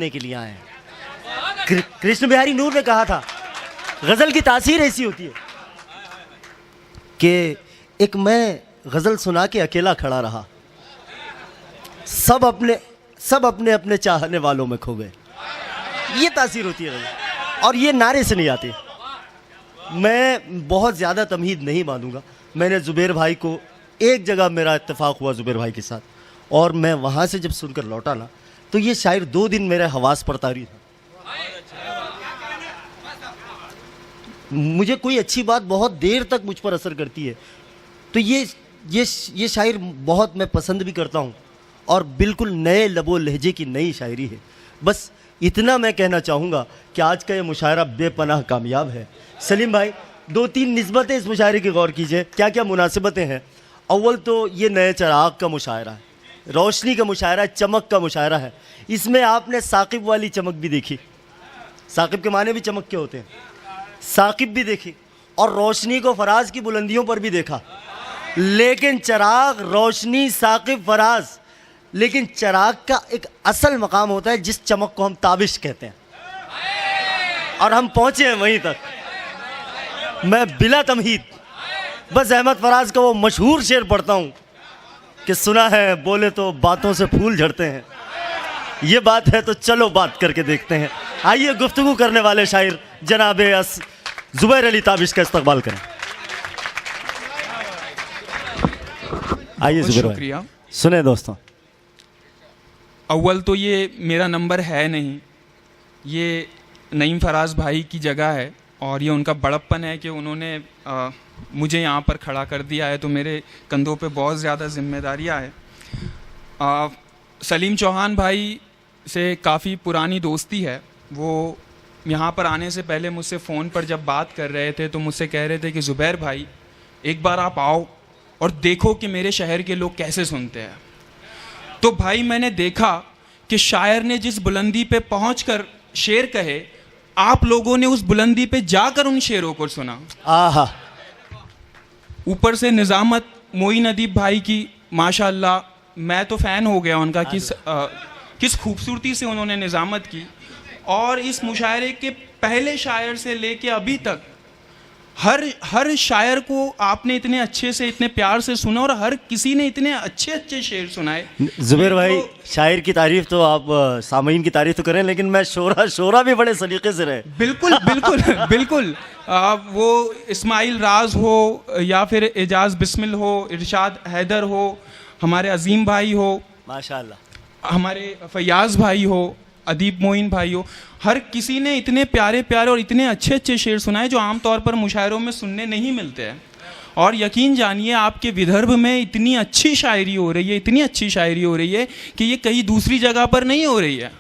होने के लिए आए हैं। कृष्ण बिहारी नूर ने कहा था, गज़ल की तासीर ऐसी होती है कि एक मैं गज़ल सुना के अकेला खड़ा रहा, सब अपने अपने चाहने वालों में खो गए। ये तासीर होती है गज़ल, और ये नारे से नहीं आती। मैं बहुत ज़्यादा तमहीद नहीं मानूंगा। मैंने ज़ुबैर भाई को, एक जगह मेरा इत्तेफाक हुआ ज़ुबैर भाई के साथ, और मैं वहाँ से जब सुनकर लौटा ना, तो ये शायर 2 दिन मेरे हवास पर तारी था। मुझे कोई अच्छी बात बहुत देर तक मुझ पर असर करती है, तो ये शायर बहुत मैं पसंद भी करता हूँ, और बिल्कुल नए लबो लहजे की नई शायरी है। बस इतना मैं कहना चाहूँगा कि आज का ये मुशायरा बेपनाह कामयाब है। सलीम भाई, 2-3 निस्बतें इस मुशायरे की गौर कीजिए, क्या क्या मुनासिबतें हैं। अव्वल तो ये नए चिराग का मुशायरा है, रोशनी का मुशायरा है, चमक का मुशायरा है। इसमें आपने साकिब वाली चमक भी देखी, साकिब के माने भी चमक के होते हैं, साकिब भी देखी, और रोशनी को फराज की बुलंदियों पर भी देखा। लेकिन चिराग, रोशनी, साकिब, फराज, लेकिन चिराग का एक असल मकाम होता है जिस चमक को हम ताबिश कहते हैं, और हम पहुंचे हैं वहीं तक। मैं बिला तमहीद बस अहमद फराज का वो मशहूर शेर पढ़ता हूँ कि सुना है बोले तो बातों से फूल झड़ते हैं, ये बात है तो चलो बात करके देखते हैं। आइए गुफ्तगू करने वाले शायर जनाब ज़ुबैर अली ताबिश का इस्तकबाल करें। आइए ज़ुबैर भाई, सुने दोस्तों। अव्वल तो ये मेरा नंबर है नहीं, ये नईम फराज भाई की जगह है, और ये उनका बड़प्पन है कि उन्होंने मुझे यहाँ पर खड़ा कर दिया है, तो मेरे कंधों पे बहुत ज़्यादा जिम्मेदारियाँ हैं। सलीम चौहान भाई से काफ़ी पुरानी दोस्ती है। वो यहाँ पर आने से पहले मुझसे फ़ोन पर जब बात कर रहे थे तो मुझसे कह रहे थे कि ज़ुबैर भाई एक बार आप आओ और देखो कि मेरे शहर के लोग कैसे सुनते हैं। तो भाई मैंने देखा कि शायर ने जिस बुलंदी पे पहुंचकर शेर कहे, आप लोगों ने उस बुलंदी पे जाकर उन शेरों को सुना। आहा, ऊपर से निज़ामत मोइन अदीब भाई की माशाअल्लाह, मैं तो फ़ैन हो गया उनका, किस खूबसूरती से उन्होंने निज़ामत की। और इस मुशायरे के पहले शायर से लेके अभी तक हर शायर को आपने इतने अच्छे से, इतने प्यार से सुना, और हर किसी ने इतने अच्छे अच्छे शेर सुनाए। ज़ुबैर भाई, शायर की तारीफ़ तो आप सामीन की तारीफ़ तो करें, लेकिन मैं शोरा भी बड़े सलीके से रहे। बिल्कुल बिल्कुल बिल्कुल। वो इस्माइल राज हो, या फिर एजाज बिस्मिल हो, इरशाद हैदर हो, हमारे अजीम भाई हो माशाअल्लाह, हमारे फयाज भाई हो, अदीब मोइन भाई हो, हर किसी ने इतने प्यारे प्यारे और इतने अच्छे अच्छे शेर सुनाए जो आमतौर पर मुशायरों में सुनने नहीं मिलते हैं। और यकीन जानिए आपके विदर्भ में इतनी अच्छी शायरी हो रही है, इतनी अच्छी शायरी हो रही है कि ये कहीं दूसरी जगह पर नहीं हो रही है।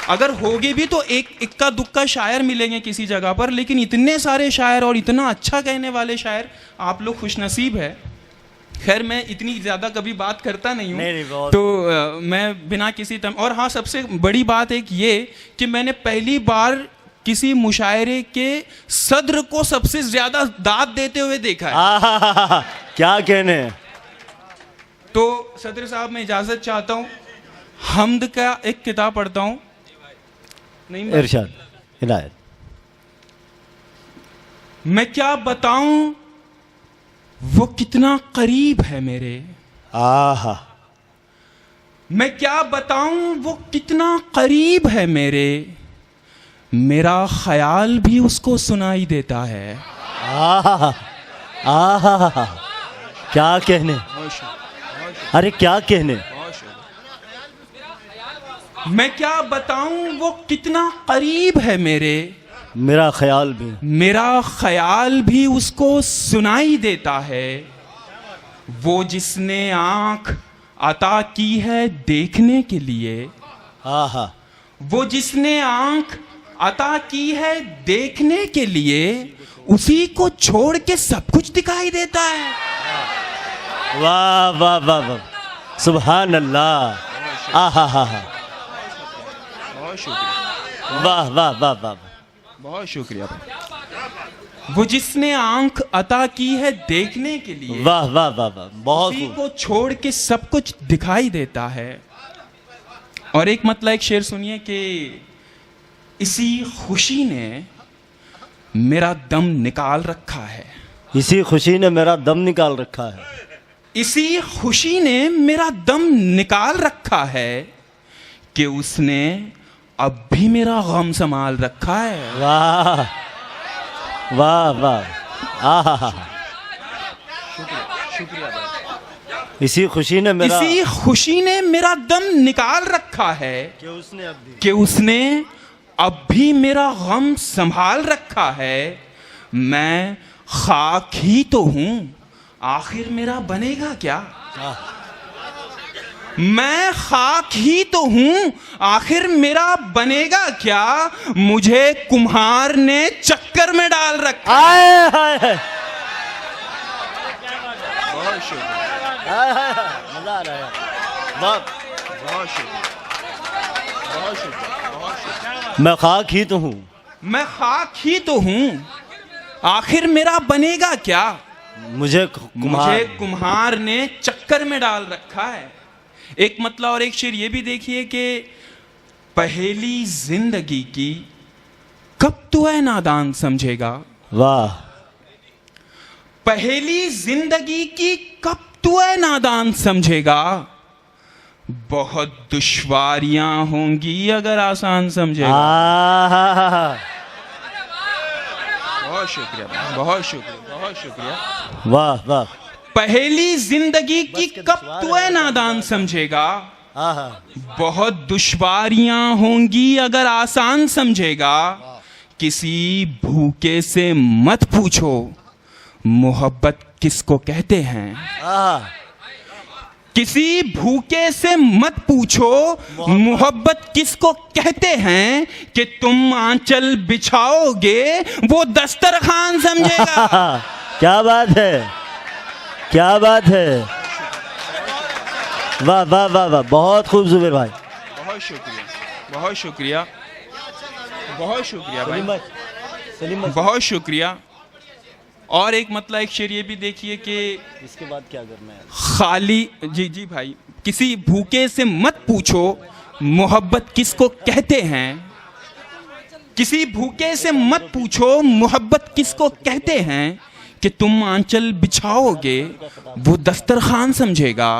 अगर होगी भी तो एक इक्का दुक्का शायर मिलेंगे किसी जगह पर, लेकिन इतने सारे शायर और इतना अच्छा कहने वाले शायर, आप लोग खुशनसीब है। खैर मैं इतनी ज़्यादा कभी बात करता नहीं हूँ, तो मैं बिना किसी और हाँ, सबसे बड़ी बात एक ये कि मैंने पहली बार किसी मुशायरे के सदर को सबसे ज़्यादा दाद देते हुए देखा है। क्या कहने। तो सदर साहब, मैं इजाज़त चाहता हूँ, हम्द का एक किताब पढ़ता हूँ। नहीं, इरशाद हिदायत। मैं क्या बताऊं वो कितना करीब है मेरे, आहा, मैं क्या बताऊं वो कितना करीब है मेरे, मेरा ख्याल भी उसको सुनाई देता है। आहा, आहा, क्या कहने, अरे क्या कहने। मैं क्या बताऊं वो कितना करीब है मेरे, मेरा ख्याल भी उसको सुनाई देता है। वो जिसने आंख अता की है देखने के लिए, आहा, वो जिसने आंख अता की है देखने के लिए, उसी को छोड़ के सब कुछ दिखाई देता है। वाह वाह वाह वाह, सुभान अल्लाह, आहा हा हा, वाह वाह वाह वाह, बहुत शुक्रिया। वो जिसने आंख अता की है देखने के लिए, वाह वाह वाह वाह, बहुत, उसी को छोड़ के सब कुछ दिखाई देता है। और एक मतलब एक शेर सुनिए कि इसी खुशी ने मेरा दम निकाल रखा है। इसी खुशी ने मेरा दम निकाल रखा है। इसी खुशी ने मेरा दम निकाल रखा है कि उसने अब भी मेरा गम संभाल रखा है। वाह वाह वाह, आहा, इसी खुशी ने मेरा इसी खुशी ने मेरा दम निकाल रखा है कि उसने अब भी मेरा गम संभाल रखा है। मैं खाक ही तो हूं, आखिर मेरा बनेगा क्या। मैं खाक ही तो हूं, आखिर मेरा बनेगा क्या। मुझे कुम्हार ने चक्कर में डाल रखा। आए हाय हाय, बहुत शुक्रिया, मजा आ रहा है। वाह, बहुत शुक्रिया, बहुत शुक्रिया, बहुत शुक्रिया। मैं खाक ही तो हूँ, मैं खाक ही तो हूं, आखिर मेरा बनेगा क्या। मुझे कुम्हार ने चक्कर में डाल रखा है। एक मतलब और एक शेर ये भी देखिए कि पहेली जिंदगी की कब तू है नादान समझेगा। वाह, पहेली जिंदगी की कब तू है नादान समझेगा। बहुत दुश्वारियां होंगी अगर आसान समझेगा। बहुत शुक्रिया, बहुत शुक्रिया, बहुत शुक्रिया। वाह वाह, पहेली जिंदगी की कब तू है नादान समझेगा। बहुत दुश्वारियां होंगी अगर आसान समझेगा। किसी भूखे से मत पूछो मोहब्बत किसको कहते हैं। किसी भूखे से मत पूछो मोहब्बत किसको कहते हैं कि तुम आंचल बिछाओगे वो दस्तरखान समझेगा। क्या बात है, क्या बात है। वाह वाह वाह वाह, बहुत खूब जुबेर भाई। बहुत शुक्रिया, बहुत शुक्रिया, बहुत शुक्रिया भाई, सलीम भाई, बहुत शुक्रिया। और एक मतलब एक शेर ये भी देखिए कि इसके बाद क्या करना है। खाली जी भाई, किसी भूखे से मत पूछो मोहब्बत किसको कहते हैं। किसी भूखे से मत पूछो मोहब्बत किसको कहते हैं कि तुम आंचल बिछाओगे वो दस्तरखान समझेगा।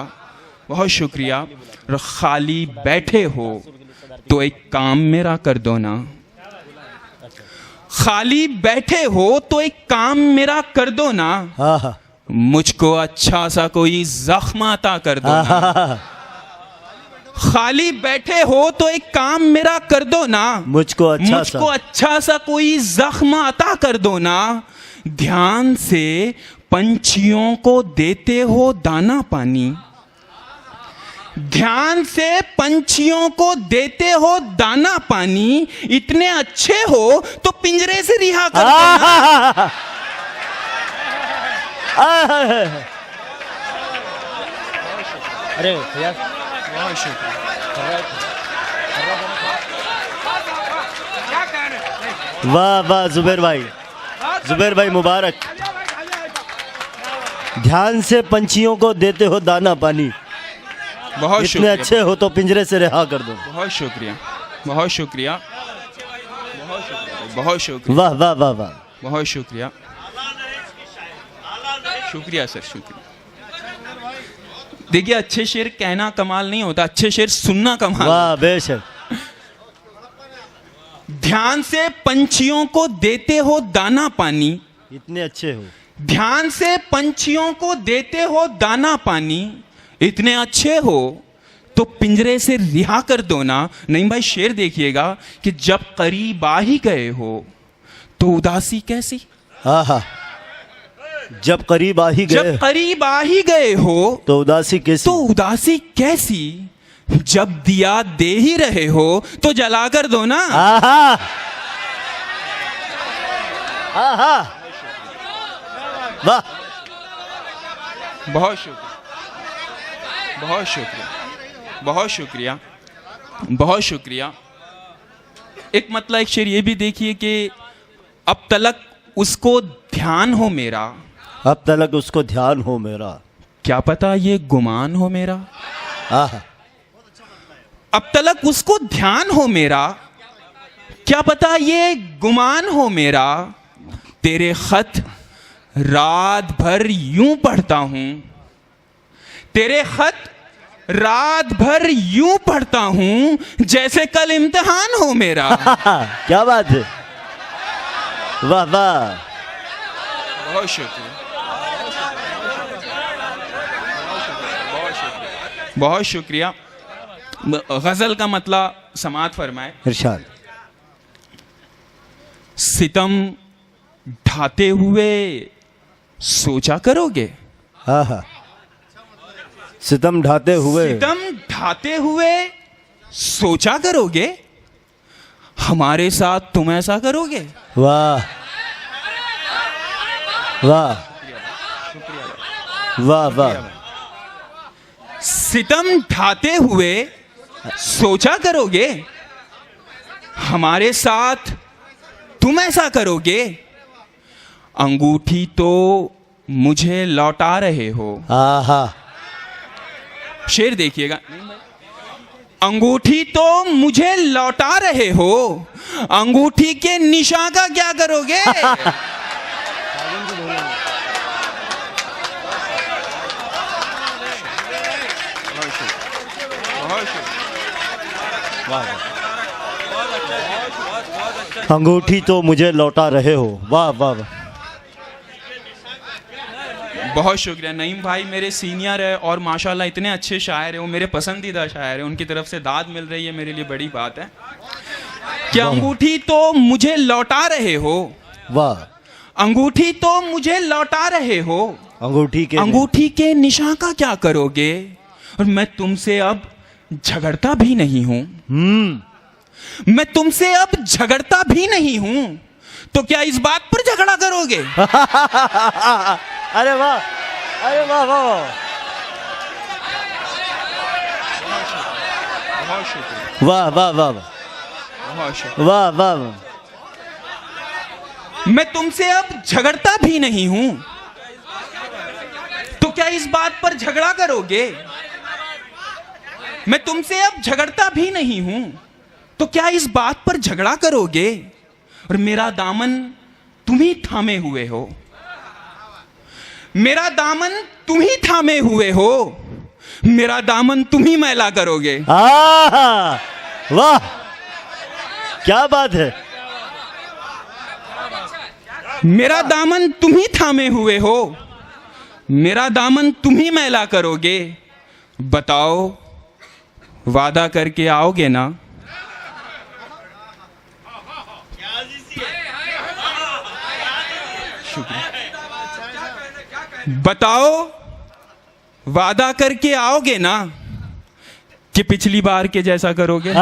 बहुत शुक्रिया। और खाली बैठे हो तो एक काम मेरा कर दो ना। खाली बैठे हो तो एक काम मेरा कर दो ना। मुझको अच्छा सा कोई जख्म अता कर दो ना। खाली बैठे हो तो एक काम मेरा कर दो ना। मुझको अच्छा सा कोई जख्म अता कर दो ना। ध्यान से पंछियों को देते हो दाना पानी। ध्यान से पंछियों को देते हो दाना पानी। इतने अच्छे हो तो पिंजरे से रिहा कर दो। अरे बहुत शुक्रिया। वाह वाह जुबेर भाई, जुबेर भाई मुबारक। ध्यान से पंछियों को देते हो दाना पानी। बहुत इतने अच्छे हो तो पिंजरे से रिहा कर दो। बहुत शुक्रिया, बहुत शुक्रिया, बहुत शुक्रिया, बहुत शुक्रिया। वाह वाह वाह वाह, बहुत शुक्रिया, शुक्रिया सर, शुक्रिया। देखिए अच्छे शेर कहना कमाल नहीं होता, अच्छे शेर सुनना कमाल। वाह बेशक। ध्यान से पंछियों को देते हो दाना पानी। इतने अच्छे हो। ध्यान से पंछियों को देते हो दाना पानी। इतने अच्छे हो तो पिंजरे से रिहा कर दो ना। नहीं भाई, शेर देखिएगा कि जब करीब आ ही गए हो तो उदासी कैसी। जब करीब आ ही गए, जब करीब आ ही गए हो तो उदासी कैसी। तो उदासी कैसी। जब दिया दे ही रहे हो तो जला कर दो ना। वाह, बहुत शुक्रिया, बहुत शुक्रिया, बहुत शुक्रिया, बहुत शुक्रिया। एक मतलब एक शेर ये भी देखिए कि अब तलक उसको ध्यान हो मेरा। अब तलक उसको ध्यान हो मेरा, क्या पता ये गुमान हो मेरा। अब तलक उसको ध्यान हो मेरा, क्या पता ये गुमान हो मेरा, तेरे खत रात भर यूं पढ़ता हूं, तेरे खत रात भर यूं पढ़ता हूं जैसे कल इम्तिहान हो मेरा। क्या बात है, वाह वाह। बहुत शुक्रिया, बहुत शुक्रिया। गजल का मतलब समात फरमाए। इरशाद। सितम ढाते हुए सोचा करोगे, हाँ हाँ, सितम ढाते हुए, सितम ढाते हुए सोचा करोगे, हमारे साथ तुम ऐसा करोगे। वाह वाह वाह वाह। सितम ढाते हुए सोचा करोगे, हमारे साथ तुम ऐसा करोगे, अंगूठी तो मुझे लौटा रहे हो। आहा, शेर देखिएगा। अंगूठी तो मुझे लौटा रहे हो, अंगूठी के निशान का क्या करोगे। अंगूठी तो मुझे लौटा रहे हो, वाह वाह वाह। बहुत शुक्रिया। नईम भाई मेरे सीनियर है और माशाल्लाह इतने अच्छे शायर हैं, वो मेरे पसंदीदा शायर हैं, उनकी तरफ से दाद मिल रही है, मेरे लिए बड़ी बात है। कि अंगूठी तो मुझे लौटा रहे हो, वाह। अंगूठी तो मुझे लौटा रहे हो, अंगूठी के निशान का क्या करोगे। और मैं तुमसे अब झगड़ता भी नहीं हूं, मैं तुमसे अब झगड़ता भी नहीं हूं, तो क्या इस बात पर झगड़ा करोगे। अरे वाह, अरे वाह वाह वाह, वाह वाह वाह वाह वाह वाह। मैं तुमसे अब झगड़ता भी नहीं हूं, तो क्या इस बात पर झगड़ा करोगे। मैं तुमसे अब झगड़ता भी नहीं हूं, तो क्या इस बात पर झगड़ा करोगे। और मेरा दामन तुम ही थामे हुए हो, मेरा दामन तुम ही थामे हुए हो, मेरा दामन तुम ही मैला करोगे। वाह, क्या बात है। मेरा दामन तुम ही थामे हुए हो, मेरा दामन तुम ही मैला करोगे। बताओ वादा करके आओगे ना। बताओ वादा करके आओगे ना कि पिछली बार के जैसा करोगे।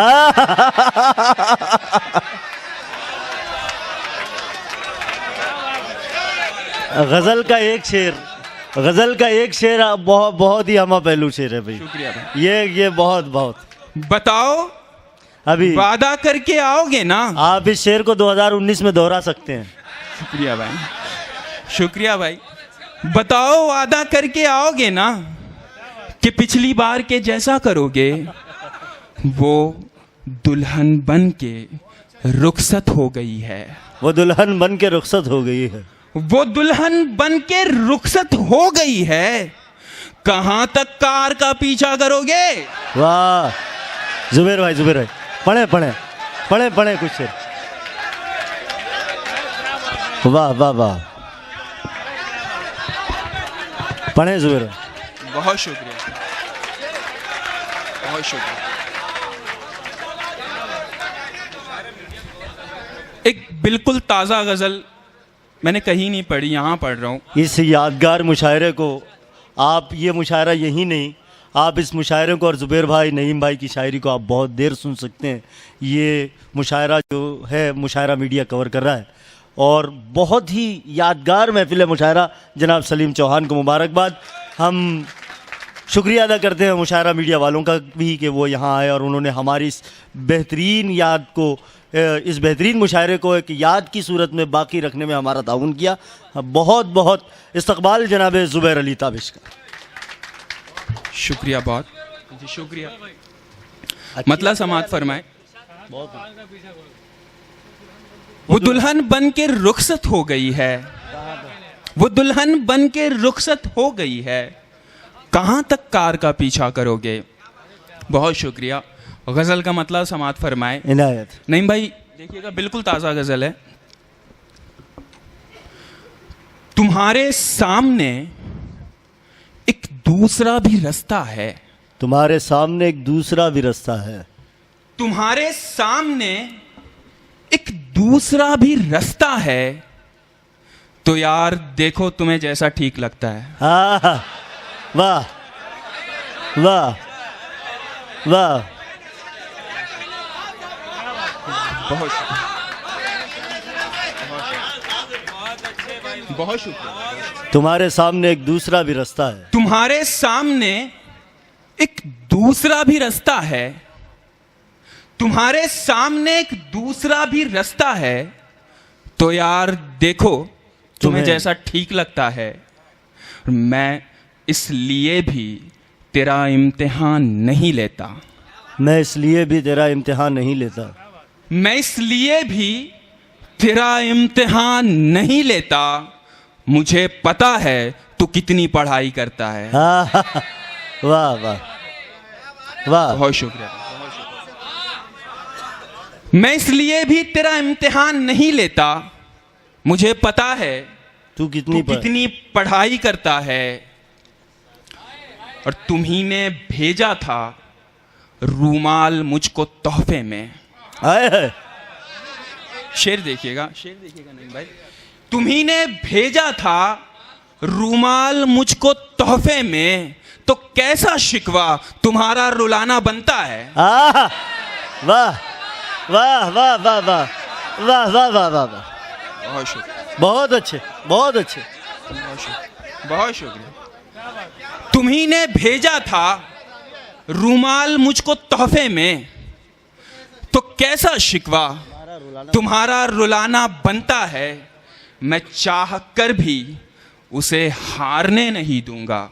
गजल का एक शेर, गजल का एक शेर बहुत बहुत ही हमा पहलू शेर है भाई। शुक्रिया भाई। ये बहुत बहुत। बताओ अभी वादा करके आओगे ना। आप इस शेर को 2019 में दोहरा सकते हैं। शुक्रिया भाई, शुक्रिया भाई। बताओ वादा करके आओगे ना कि पिछली बार के जैसा करोगे। वो दुल्हन बन के रुखसत हो गई है, वो दुल्हन बन के रुखसत हो गई है, वो दुल्हन बन के रुखसत हो गई है। कहां तक कार का पीछा करोगे। वाह जुबैर भाई, जुबैर भाई पढ़े पढ़े पढ़े पढ़े कुछ शेर। वाह वाह वाह, पढ़े जुबैर भाई। बहुत शुक्रिया, बहुत शुक्रिया। एक बिल्कुल ताज़ा गज़ल मैंने कहीं नहीं पढ़ी, यहाँ पढ़ रहा हूँ। इस यादगार मुशायरे को आप, ये मुशायरा यही नहीं, आप इस मुशायरे को और ज़ुबैर भाई, नईम भाई की शायरी को आप बहुत देर सुन सकते हैं। ये मुशायरा जो है, मुशायरा मीडिया कवर कर रहा है और बहुत ही यादगार महफिल है मुशायरा। जनाब सलीम चौहान को मुबारकबाद। हम शुक्रिया अदा करते हैं मुशायरा मीडिया वालों का भी कि वो यहाँ आए और उन्होंने हमारी इस बेहतरीन याद को, इस बेहतरीन मुशायरे को एक याद की सूरत में बाकी रखने में हमारा ताउन किया। बहुत बहुत इस्तकबाल जनाब ज़ुबैर अली ताबिश का। शुक्रिया, बहुत जी शुक्रिया। मतलब समात फरमाए। वो दुल्हन बन के रुखसत हो गई है, वो दुल्हन बन के रुखसत हो गई है, कहाँ तक कार का पीछा करोगे। बहुत शुक्रिया। गज़ल का मतलब समात फरमाए। इनायत। नहीं भाई देखिएगा, बिल्कुल ताज़ा गज़ल है। तुम्हारे सामने एक दूसरा भी रास्ता है, तुम्हारे सामने एक दूसरा भी रास्ता है, तुम्हारे सामने एक दूसरा भी रास्ता है, तो यार देखो तुम्हें जैसा ठीक लगता है। हाँ, वाह वाह वाह। बहुत शुक्रिया, बहुत शुक्रिया। तुम्हारे सामने एक दूसरा भी रास्ता है, तुम्हारे सामने एक दूसरा भी रास्ता है, तुम्हारे सामने एक दूसरा भी रास्ता है, तो यार देखो तुम्हें जैसा ठीक लगता है। मैं इसलिए भी तेरा इम्तिहान नहीं लेता, मैं इसलिए भी तेरा इम्तिहान नहीं लेता, मैं इसलिए भी तेरा इम्तिहान नहीं लेता, मुझे पता है तू कितनी पढ़ाई करता है। हाँ, वाह वाह वाह। बहुत शुक्रिया। मैं इसलिए भी तेरा इम्तिहान नहीं लेता, मुझे पता है तू तू कितनी पढ़ाई करता है, और तुम्ही ने भेजा था रूमाल मुझको तोहफे में। आए शेर देखिएगा, शेर देखिएगा। नहीं भाई, तुम्ही ने भेजा था रूमाल मुझको तोहफे में, तो कैसा शिकवा तुम्हारा रुलाना बनता है। वाह वाह वाह वाह वाह वाह वाह वाह वाह वाह। बहुत शुक्रिया, बहुत अच्छे, बहुत अच्छे। बहुत शुक्रिया, बहुत शुक्रिया। तुम्ही ने भेजा था रूमाल मुझको तोहफे में, तो कैसा शिकवा तुम्हारा रुलाना बनता है। मैं चाह कर भी उसे हारने नहीं दूंगा,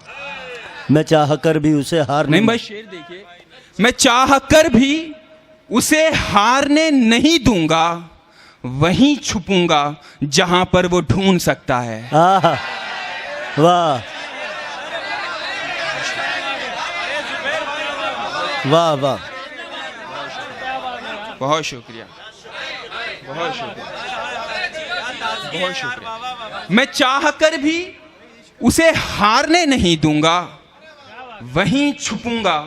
मैं चाह कर भी उसे हार नहीं भाई शेर देखिए। मैं चाह कर भी उसे हारने नहीं दूंगा, वहीं छुपूंगा जहां पर वो ढूंढ सकता है। वाह वाह वाह वाह। बहुत शुक्रिया, बहुत शुक्रिया, बहुत शुक्रिया। मैं चाह कर भी उसे हारने नहीं दूंगा, वहीं छुपूंगा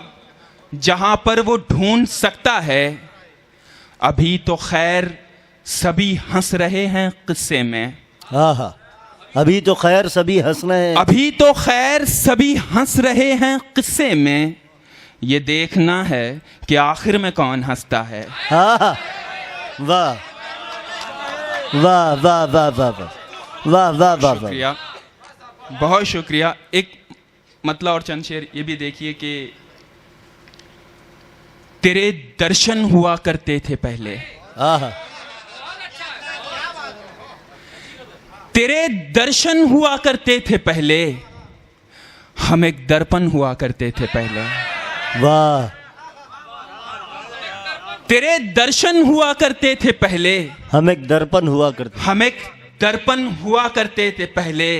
जहां पर वो ढूंढ सकता है। अभी तो खैर सभी हंस रहे हैं किस्से में। हाँ, अभी तो खैर सभी हंस रहे हैं, अभी तो खैर सभी हंस रहे हैं किस्से में, ये देखना है कि आखिर में कौन हंसता है। हाँ, वाह वाह वाह वाह वाह वाह वाह वाह। शुक्रिया, बहुत शुक्रिया। एक मतलब और चंद शेर ये भी देखिए कि तेरे दर्शन हुआ करते थे पहले, हाँ, तेरे दर्शन हुआ करते थे पहले, हम एक दर्पण हुआ करते थे पहले। वाह। तेरे दर्शन हुआ करते थे पहले, हम एक दर्पण हुआ करते, हम एक दर्पण हुआ करते थे पहले।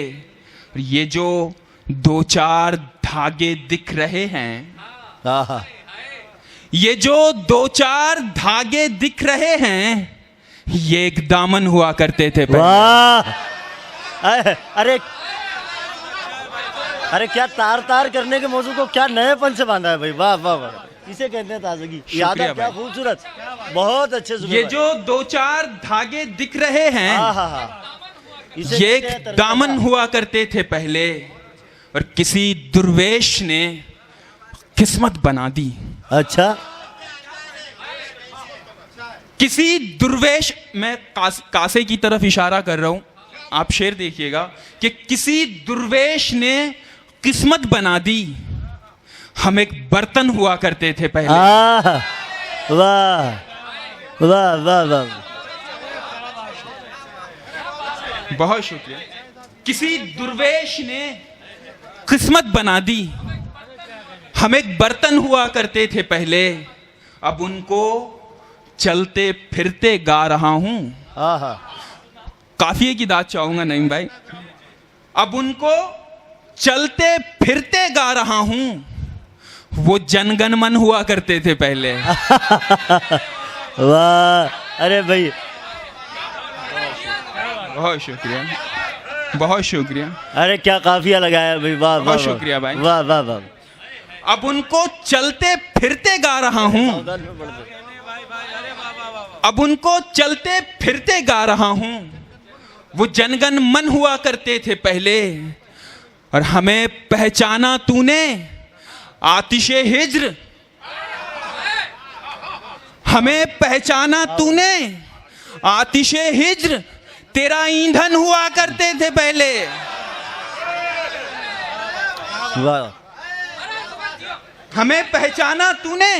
ये जो दो चार धागे दिख रहे हैं, हाँ, ये जो दो चार धागे दिख रहे हैं, ये एक दामन हुआ करते थे पहले। वाह। अरे अरे क्या तार तार करने के मौजूद को क्या नएपन से बांधा है भाई। वाह वाह वाह, इसे कहते हैं ताजगी। याद है, क्या खूबसूरत, बहुत अच्छे से। ये जो दो चार धागे दिख रहे हैं, हाँ हाँ हाँ, ये एक दामन हुआ करते थे पहले, और किसी दुर्वेश ने किस्मत बना दी। अच्छा, किसी दुर्वेश, मैं कासे की तरफ इशारा कर रहा हूं, आप शेर देखिएगा कि किसी दुर्वेश ने किस्मत बना दी, हम एक बर्तन हुआ करते थे पहले। वाह वाह वाह वाह, बहुत शुक्रिया। किसी दुर्वेश ने किस्मत बना दी, हम एक बर्तन हुआ करते थे पहले, अब उनको चलते फिरते गा रहा हूं। आहा, काफिए की दाद चाहूंगा नईम भाई। अब उनको चलते फिरते गा रहा हूं, वो जनगण मन हुआ करते थे पहले। वाह, अरे भाई बहुत शुक्रिया, बहुत शुक्रिया। अरे क्या काफिया लगाया भाई, वाह वाह, बहुत शुक्रिया भाई। वाह वाह वाह। अब उनको चलते फिरते गा रहा हूं, अब उनको चलते फिरते गा रहा हूं, वो जनगण मन हुआ करते थे पहले। और हमें पहचाना तूने आतिशे हिज्र, हमें पहचाना तूने आतिशे हिज्र, तेरा ईंधन हुआ करते थे पहले। वाह, हमें पहचाना तूने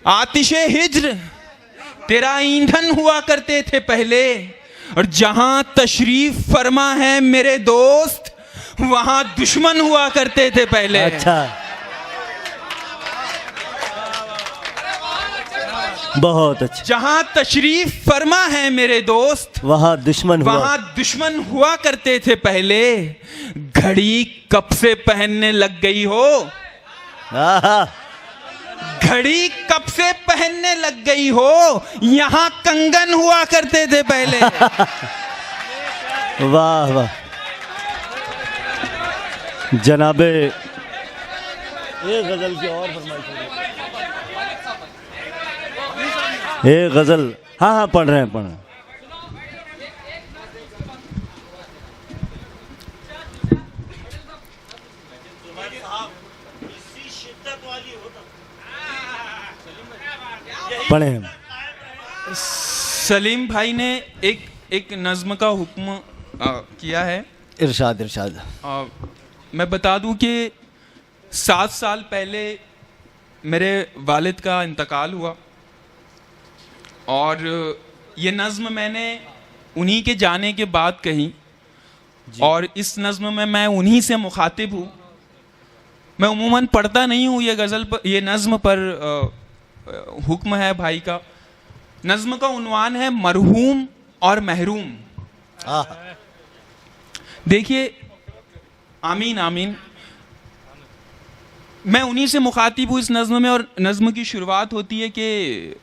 आतिशे हिज्र, तेरा ईंधन हुआ करते थे पहले। और जहां तशरीफ फरमा है मेरे दोस्त, वहां दुश्मन हुआ करते थे पहले। अच्छा, बहुत अच्छा। जहां तशरीफ फरमा है मेरे दोस्त, वहां दुश्मन हुआ, वहां दुश्मन हुआ करते थे पहले। घड़ी कब से पहनने लग गई हो, आहा, घड़ी कब से पहनने लग गई हो, यहां कंगन हुआ करते थे पहले। वाह वाह। जनाबे एक गजल की और फरमाइश है। एक गजल, हाँ हाँ पढ़ रहे हैं, पढ़ रहे हैं। पढ़े हैं। सलीम भाई ने एक नज्म का हुक्म किया है। इरशाद इरशाद। मैं बता दूं कि 7 साल पहले मेरे वालिद का इंतकाल हुआ, और ये नज़्म मैंने उन्हीं के जाने के बाद कही। और इस नज़्म में मैं उन्हीं से मुखातिब हूँ। मैं उमूमन पढ़ता नहीं हूँ ये गज़ल पर, ये नज़्म पर हुक्म है भाई का। नज़्म का उन्वान है मरहूम और महरूम। देखिए, आमीन आमीन। मैं उन्हीं से मुखातिब हूँ इस नज़्म में, और नज़्म की शुरुआत होती है कि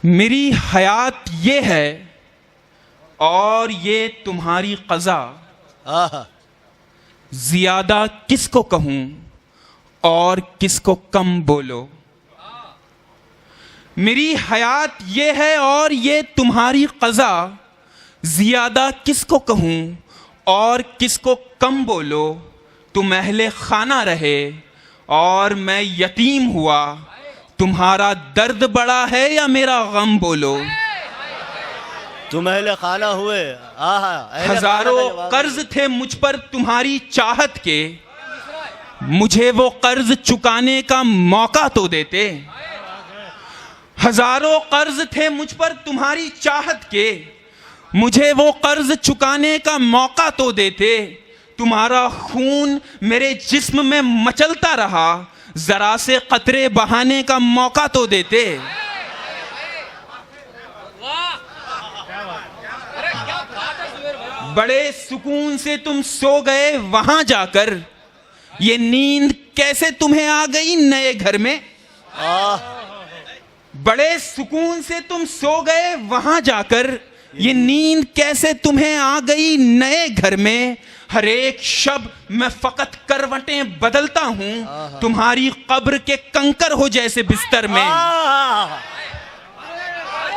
मेरी हयात ये है और ये तुम्हारी क़ज़ा, ज़ियादा किसको कहूँ और किसको कम बोलो। मेरी हयात ये है और ये तुम्हारी क़ज़ा, ज़ियादा किसको कहूँ और किसको कम बोलो। तुम अहले खाना रहे और मैं यतीम हुआ, तुम्हारा दर्द बड़ा है या मेरा गम बोलो। तुम अहले खाना हुए, हजारों कर्ज थे मुझ पर तुम्हारी चाहत के, मुझे वो कर्ज चुकाने का मौका तो देते। हजारों कर्ज थे मुझ पर तुम्हारी चाहत के, मुझे वो कर्ज चुकाने का मौका तो देते। तुम्हारा खून मेरे जिस्म में मचलता रहा, जरा से कतरे बहाने का मौका तो देते। बड़े सुकून से तुम सो गए वहां जाकर, ये नींद कैसे तुम्हें आ गई नए घर में। बड़े सुकून से तुम सो गए वहां जाकर, ये नींद कैसे तुम्हें आ गई नए घर में। हर एक शब मैं फकत करवटें बदलता हूं, तुम्हारी कब्र के कंकर हो जैसे बिस्तर में।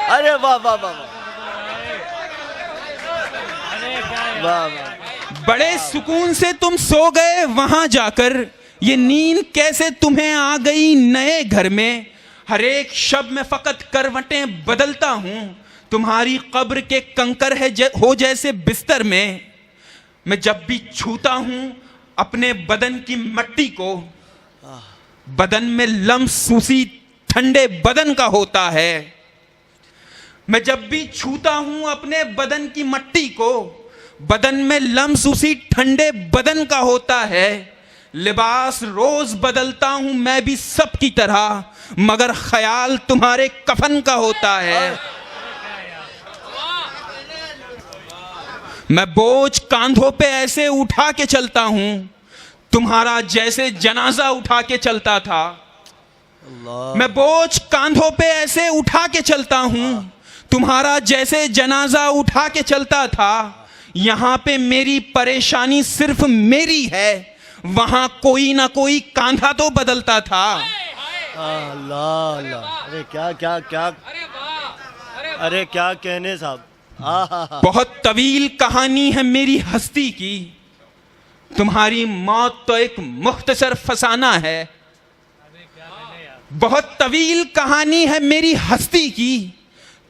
अरे वाह वाह वाह वाह। बड़े सुकून से तुम सो गए वहां जाकर, ये नींद कैसे तुम्हें आ गई नए घर में। हर एक शब में फकत करवटें बदलता हूं, तुम्हारी कब्र के कंकर हो जैसे बिस्तर में। मैं जब भी छूता हूं अपने बदन की मट्टी को, बदन में लम्स उसी ठंडे बदन का होता है। मैं जब भी छूता हूं अपने बदन की मट्टी को, बदन में लम्स उसी ठंडे बदन का होता है। लिबास रोज बदलता हूं मैं भी सबकी तरह, मगर ख्याल तुम्हारे कफन का होता है। मैं बोझ कांधों पे ऐसे उठा के चलता हूं, तुम्हारा जैसे जनाजा उठा के चलता था। मैं बोझ कांधों पे ऐसे उठा के चलता हूं, तुम्हारा जैसे जनाजा उठा के चलता था। यहां पे मेरी परेशानी सिर्फ मेरी है, वहां कोई ना कोई कांधा तो बदलता था। अल्लाह अल्लाह, अरे क्या क्या क्या, अरे क्या कहने साहब। बहुत तवील कहानी है मेरी हस्ती की, तुम्हारी मौत तो एक मुख्तसर फसाना है। बहुत तवील कहानी है मेरी हस्ती की,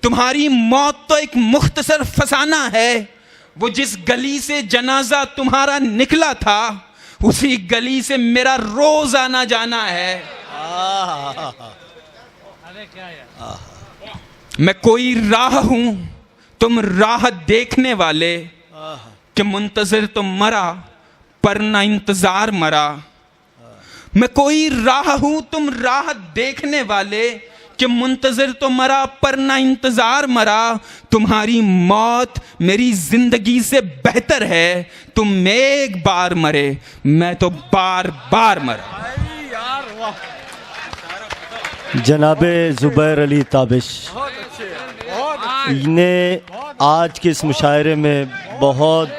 तुम्हारी मौत तो एक मुख्तसर फसाना है। वो जिस गली से जनाजा तुम्हारा निकला था, उसी गली से मेरा रोज आना जाना है। मैं कोई राह हूं, तुम राह देखने वाले, कि मुंतजिर तो मरा पर ना इंतजार मरा। मैं कोई राह हूं, तुम राह देखने वाले, कि मुंतजिर तो मरा पर ना इंतजार मरा। तुम्हारी मौत मेरी जिंदगी से बेहतर है, तुम एक बार मरे मैं तो बार बार मरा। जनाबे ज़ुबैर अली ताबिश ने आज के इस मुशायरे में बहुत